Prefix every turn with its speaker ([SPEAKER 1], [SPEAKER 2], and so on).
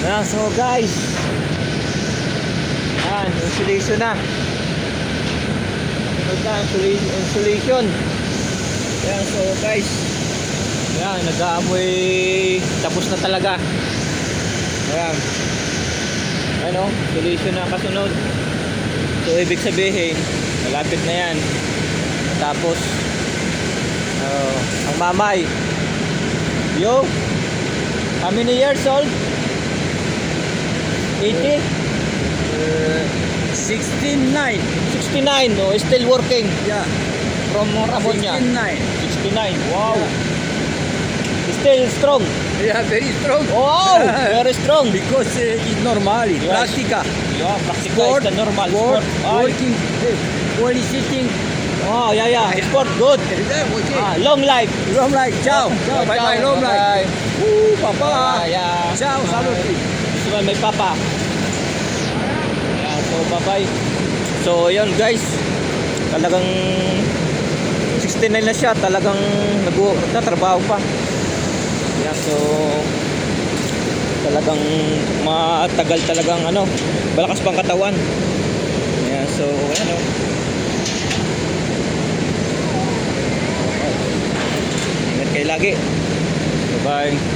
[SPEAKER 1] Ayan, so guys, ayan, insulation na. Ito na, insulation. Ayan, so guys, ayan, nag-aamoy, tapos na talaga. Ayan, ano, insulation na kasunod. So ibig sabihin, malapit na yan. Tapos ang mamay, yo, how many years old? 80?
[SPEAKER 2] 69.
[SPEAKER 1] 69, no, still working
[SPEAKER 2] Yeah.
[SPEAKER 1] from Ramonia.
[SPEAKER 2] 69.
[SPEAKER 1] 69, wow. Still strong.
[SPEAKER 2] Yeah, very strong.
[SPEAKER 1] Wow, very strong.
[SPEAKER 2] Because it's normal, it's
[SPEAKER 1] Yes.
[SPEAKER 2] practica.
[SPEAKER 1] Yeah, practical
[SPEAKER 2] Sport,
[SPEAKER 1] is the normal
[SPEAKER 2] sport,
[SPEAKER 1] sport. Ay.
[SPEAKER 2] working, only sitting.
[SPEAKER 1] Oh, yeah. Sport, good.
[SPEAKER 2] Okay.
[SPEAKER 1] Long life.
[SPEAKER 2] Long life. Ciao.
[SPEAKER 1] Ciao,
[SPEAKER 2] Bye bye.
[SPEAKER 1] ciao.
[SPEAKER 2] Long life.
[SPEAKER 1] Bye.
[SPEAKER 2] Papa.
[SPEAKER 1] Yeah.
[SPEAKER 2] Ciao. Saluti.
[SPEAKER 1] Gusto mo may papa. Yeah, so bye-bye. So, yun guys. Talagang 69 na siya. Talagang nagtatrabaho pa. Yeah, so talagang matagal talagang ano, malakas pang katawan. Yeah, so ano. Ingat kayo lagi. Bye-bye.